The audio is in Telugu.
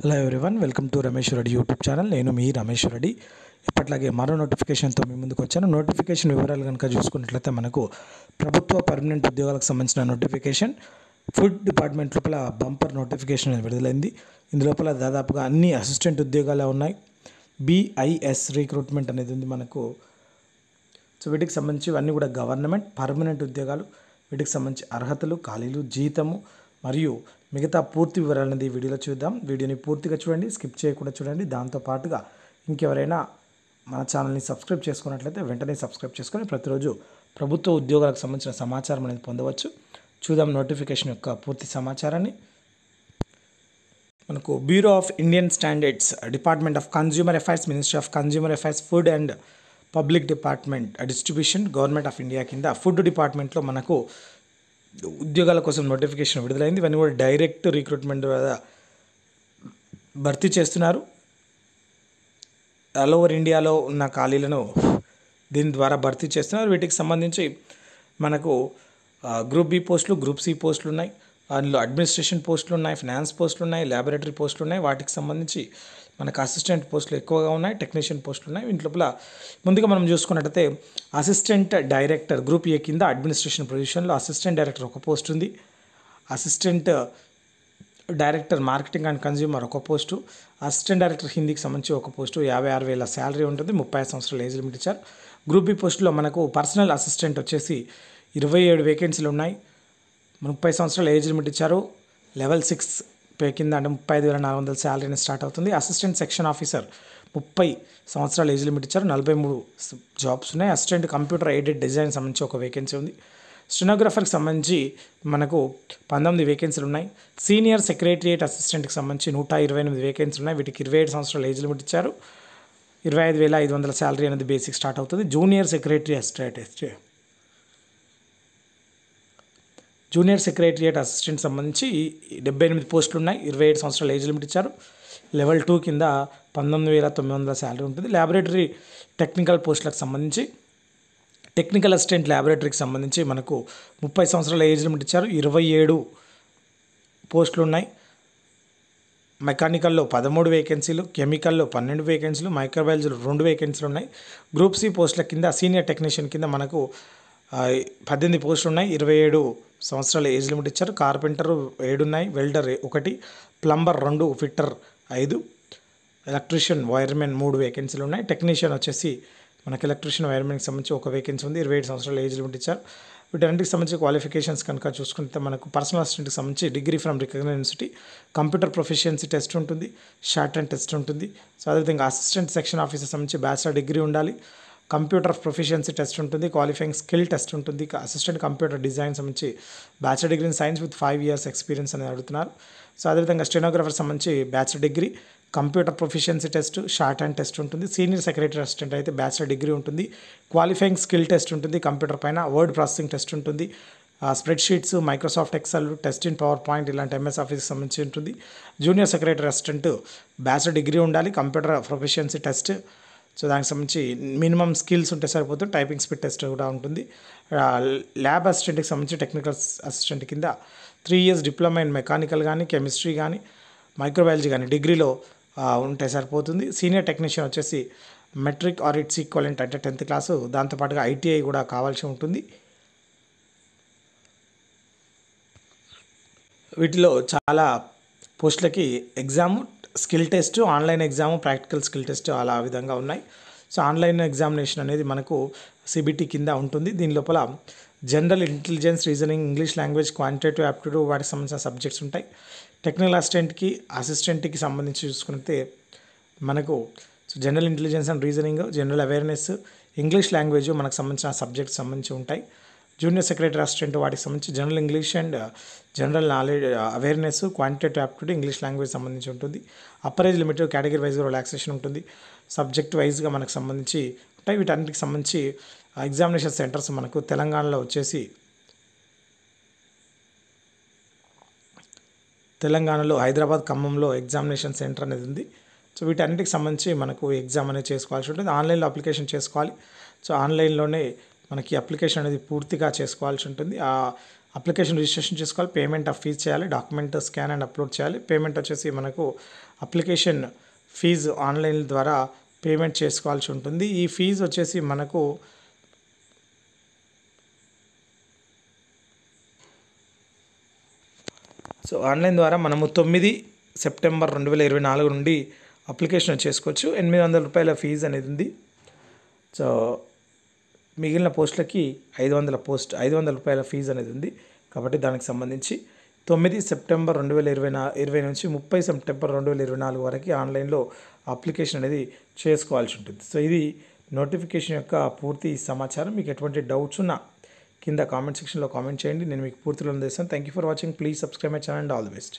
Hello everyone, welcome to Ramesh Reddy YouTube channel. నేను మీ రమేష్ రెడ్డి. ఇప్పట్లాగే మరో నోటిఫికేషన్తో మీ ముందుకు వచ్చాను. నోటిఫికేషన్ వివరాలు కనుక చూసుకున్నట్లయితే మనకు ప్రభుత్వ పర్మనెంట్ ఉద్యోగాలకు సంబంధించిన నోటిఫికేషన్ ఫుడ్ డిపార్ట్మెంట్ లోపల బంపర్ నోటిఫికేషన్ అనేది విడుదలైంది. ఇందులోపల దాదాపుగా అన్ని అసిస్టెంట్ ఉద్యోగాలే ఉన్నాయి. BIS రిక్రూట్మెంట్ అనేది ఉంది మనకు. సో వీటికి సంబంధించి అన్నీ కూడా గవర్నమెంట్ పర్మనెంట్ ఉద్యోగాలు. వీటికి సంబంధించి అర్హతలు, ఖాళీలు, జీతము మరియు మిగతా పూర్తి వివరాలు అనేది వీడియోలో చూద్దాం. వీడియోని పూర్తిగా చూడండి, స్కిప్ చేయకుండా చూడండి. దాంతోపాటుగా ఇంకెవరైనా మన ఛానల్ని సబ్స్క్రైబ్ చేసుకున్నట్లయితే వెంటనే సబ్స్క్రైబ్ చేసుకొని ప్రతిరోజు ప్రభుత్వ ఉద్యోగాలకు సంబంధించిన సమాచారం అనేది పొందవచ్చు. చూద్దాం నోటిఫికేషన్ యొక్క పూర్తి సమాచారాన్ని. మనకు bureau of Indian standards, department of consumer affairs, ministry of consumer affairs, food and public department distribution, government of India కింద ఫుడ్ డిపార్ట్మెంట్లో మనకు ఉద్యోగాల కోసం నోటిఫికేషన్ విడుదలైంది. ఇవన్నీ కూడా డైరెక్ట్ రిక్రూట్మెంట్ ద్వారా భర్తీ చేస్తున్నారు. ఆల్ ఓవర్ ఇండియాలో ఉన్న ఖాళీలను దీని ద్వారా భర్తీ చేస్తున్నారు. వీటికి సంబంధించి మనకు గ్రూప్ బి పోస్టులు, గ్రూప్ సి పోస్టులు ఉన్నాయి. అందులో అడ్మినిస్ట్రేషన్ పోస్టులు ఉన్నాయి, ఫినాన్స్ పోస్టులు ఉన్నాయి, ల్యాబొరేటరీ పోస్టులు ఉన్నాయి. వాటికి సంబంధించి మనకు అసిస్టెంట్ పోస్టులు ఎక్కువగా ఉన్నాయి, టెక్నీషియన్ పోస్టులు ఉన్నాయి. వీటిలోపల ముందుగా మనం చూసుకున్నట్టయితే అసిస్టెంట్ డైరెక్టర్ గ్రూప్ ఏ కింద అడ్మినిస్ట్రేషన్ పొజిషన్లో అసిస్టెంట్ డైరెక్టర్ ఒక పోస్ట్ ఉంది. Assistant director marketing and consumer ఒక పోస్టు, అసిస్టెంట్ డైరెక్టర్ హిందీకి సంబంధించి ఒక పోస్టు. 56,000 శాలరీ ఉంటుంది. 35 సంవత్సరాల ఏజ్ లిమిట్ ఇచ్చారు. గ్రూప్ బి పోస్టులో మనకు పర్సనల్ అసిస్టెంట్ వచ్చేసి 27 వేకెన్సీలు ఉన్నాయి. 30 సంవత్సరాల ఏజ్ లిమిట్ ఇచ్చారు. లెవెల్ 6 పే కింద అంటే 35,400 శాలరీని స్టార్ట్ అవుతుంది. అసిస్టెంట్ సెక్షన్ ఆఫీసర్ 30 సంవత్సరాల ఏజ్ లిమిట్ ఇచ్చారు. 43 జాబ్స్ ఉన్నాయి. అసిస్టెంట్ కంప్యూటర్ ఎయిడెడ్ డిజైన్ సంబంధించి ఒక వేకెన్సీ ఉంది. స్టెనోగ్రాఫర్కి సంబంధించి మనకు 19 వేకెన్సీలు ఉన్నాయి. సీనియర్ సెక్రటరియట్ అసిస్టెంట్కి సంబంధించి 128 వేకెన్సీలు ఉన్నాయి. వీటికి 27 సంవత్సరాల ఏజ్ లిమిట్ ఇచ్చారు. 25,500 శాలరీ అనేది బేసిక్ స్టార్ట్ అవుతుంది. జూనియర్ సెక్రటరియట్ అసిస్టెంట్ సంబంధించి 78 పోస్టులు ఉన్నాయి. 27 సంవత్సరాల ఏజ్ లిమిట్ ఇచ్చారు. లెవెల్ 2 కింద 19,900 శాలరీ ఉంటుంది. ల్యాబొరేటరీ టెక్నికల్ పోస్టులకు సంబంధించి టెక్నికల్ అసిస్టెంట్ ల్యాబొరేటరీకి సంబంధించి మనకు 30 సంవత్సరాల ఏజ్ లిమిట్ ఇచ్చారు. 27 పోస్టులు ఉన్నాయి. మెకానికల్లో 13 వేకెన్సీలు, కెమికల్లో 12 వేకెన్సీలు, మైక్రోబయాలజీలో 2 వేకెన్సీలు ఉన్నాయి. గ్రూప్ సి పోస్టుల కింద సీనియర్ టెక్నీషియన్ కింద మనకు 18 పోస్టులు ఉన్నాయి. 27 సంవత్సరాల ఏజ్ లిమిట్ ఇచ్చారు. కార్పెంటర్ 7 ఉన్నాయి, welder 1, plumber 2, fitter 5, electrician wiremen 3 వేకెన్సీలు ఉన్నాయి. టెక్నీషియన్ వచ్చేసి మనకి ఎలక్ట్రీషియన్ వైర్మెన్కి సంబంధించి ఒక వేకెన్సీ ఉంది. 27 సంవత్సరాల ఏజ్ లిమిట్ ఇచ్చారు. వీటన్నిటికి సంబంధించి క్వాలిఫికేషన్స్ కనుక చూసుకుంటే మనకు పర్సనల్ అసిస్టెంట్కి సంబంధించి degree from recognized university, computer proficiency test ఉంటుంది, షార్ట్ అండ్ టెస్ట్ ఉంటుంది. సో అదేవిధంగా అసిస్టెంట్ సెక్షన్ ఆఫీసర్ సంబంధించి బ్యాచిలర్ డిగ్రీ ఉండాలి. కంప్యూటర్ ప్రొఫిషియన్సీ టెస్ట్ ఉంటుంది, క్వాలిఫైయింగ్ స్కిల్ టెస్ట్ ఉంటుంది. అసిస్టెంట్ కంప్యూటర్ డిజైన్ సంబంధించి bachelor degree in science with 5 years experience అనేది అడుగుతున్నారు. సో అదేవిధంగా స్టెనోగ్రాఫర్ సంబంధించి bachelor degree, computer proficiency test, shorthand test ఉంటుంది. సీనియర్ సెక్రటరీ అసిస్టెంట్ అయితే బ్యాచిలర్ డిగ్రీ ఉంటుంది, క్వాలిఫైయింగ్ స్కిల్ టెస్ట్ ఉంటుంది, కంప్యూటర్ పైన వర్డ్ ప్రాసెసింగ్ టెస్ట్ ఉంటుంది, spread sheets, Microsoft Excel, test in power point ఇలాంటి MS ఆఫీస్కి సంబంధించి ఉంటుంది. Junior secretary assistant bachelor degree ఉండాలి, కంప్యూటర్ ప్రొఫిషియన్సీ టెస్ట్. సో దానికి సంబంధించి మినిమం స్కిల్స్ ఉంటే సరిపోతుంది. టైపింగ్ స్పీడ్ టెస్ట్ కూడా ఉంటుంది. ల్యాబ్ అసిస్టెంట్కి సంబంధించి టెక్నికల్ అసిస్టెంట్ కింద 3 years డిప్లొమా ఇన్ మెకానికల్ కానీ, కెమిస్ట్రీ కానీ, మైక్రోబయాలజీ కానీ డిగ్రీలో ఉంటే సరిపోతుంది. సీనియర్ టెక్నీషియన్ వచ్చేసి మెట్రిక్ ఆర్ ఇట్స్ ఈక్వలెంట్ అంటే 10th క్లాసు, దాంతోపాటుగా ITI కూడా కావాల్సి ఉంటుంది. వీటిలో చాలా పోస్టులకి exam, skill test, online exam, practical skill test అలా విధంగా ఉన్నాయి. సో ఆన్లైన్ ఎగ్జామినేషన్ అనేది మనకు CBT కింద ఉంటుంది. దీని లోపల general intelligence, reasoning, English language, quantitative aptitude వాటికి సంబంధించిన సబ్జెక్ట్స్ ఉంటాయి. టెక్నికల్ అసిస్టెంట్కి సంబంధించి చూసుకుంటే మనకు general intelligence and reasoning, general awareness, English language మనకు సంబంధించిన సబ్జెక్ట్స్ సంబంధించి ఉంటాయి. జూనియర్ సెక్రటరీ అసిస్టెంట్ వాటికి సంబంధించి general English and general knowledge awareness, quantitative aptitude, English language సంబంధించి ఉంటుంది. అప్పర్ ఏజ్ లిమిట్, కేటగిరీ వైజ్గా రిలాక్సేషన్ ఉంటుంది. సబ్జెక్ట్ వైజ్గా మనకు సంబంధించి ఉంటాయి. వీటన్నిటికి సంబంధించి ఎగ్జామినేషన్ సెంటర్స్ మనకు తెలంగాణలో వచ్చేసి తెలంగాణలో హైదరాబాద్, ఖమ్మంలో ఎగ్జామినేషన్ సెంటర్ అనేది ఉంది. సో వీటన్నిటికి సంబంధించి మనకు ఎగ్జామ్ అనేది చేసుకోవాల్సి ఉంటుంది. ఆన్లైన్లో అప్లికేషన్ చేసుకోవాలి. సో ఆన్లైన్లోనే మనకి అప్లికేషన్ అనేది పూర్తిగా చేసుకోవాల్సి ఉంటుంది. ఆ అప్లికేషన్ రిజిస్ట్రేషన్ చేసుకోవాలి, పేమెంట్ ఆఫ్ ఫీజ్ చేయాలి, డాక్యుమెంట్ స్కాన్ అండ్ అప్లోడ్ చేయాలి. పేమెంట్ వచ్చేసి మనకు అప్లికేషన్ ఫీజు ఆన్లైన్ ద్వారా పేమెంట్ చేసుకోవాల్సి ఉంటుంది. ఈ ఫీజు వచ్చేసి మనకు ఆన్లైన్ ద్వారా మనము 9 సెప్టెంబర్ 2024 నుండి అప్లికేషన్ చేసుకోవచ్చు. 800 రూపాయల ఫీజు అనేది ఉంది. సో మిగిలిన పోస్టులకి 500 రూపాయల ఫీజు అనేది ఉంది. కాబట్టి దానికి సంబంధించి 9 సెప్టెంబర్ 2020 నుంచి 30 సెప్టెంబర్ 2024 వరకు ఆన్లైన్లో అప్లికేషన్ అనేది చేసుకోవాల్సి ఉంటుంది. సో ఇది నోటిఫికేషన్ యొక్క పూర్తి సమాచారం. మీకు ఎటువంటి డౌట్స్ ఉన్నా కింద కామెంట్ సెక్షన్లో కామెంట్ చేయండి. నేను మీకు పూర్తిగా అందిస్తాను. Thank you for watching. Please subscribe my channel and all the best.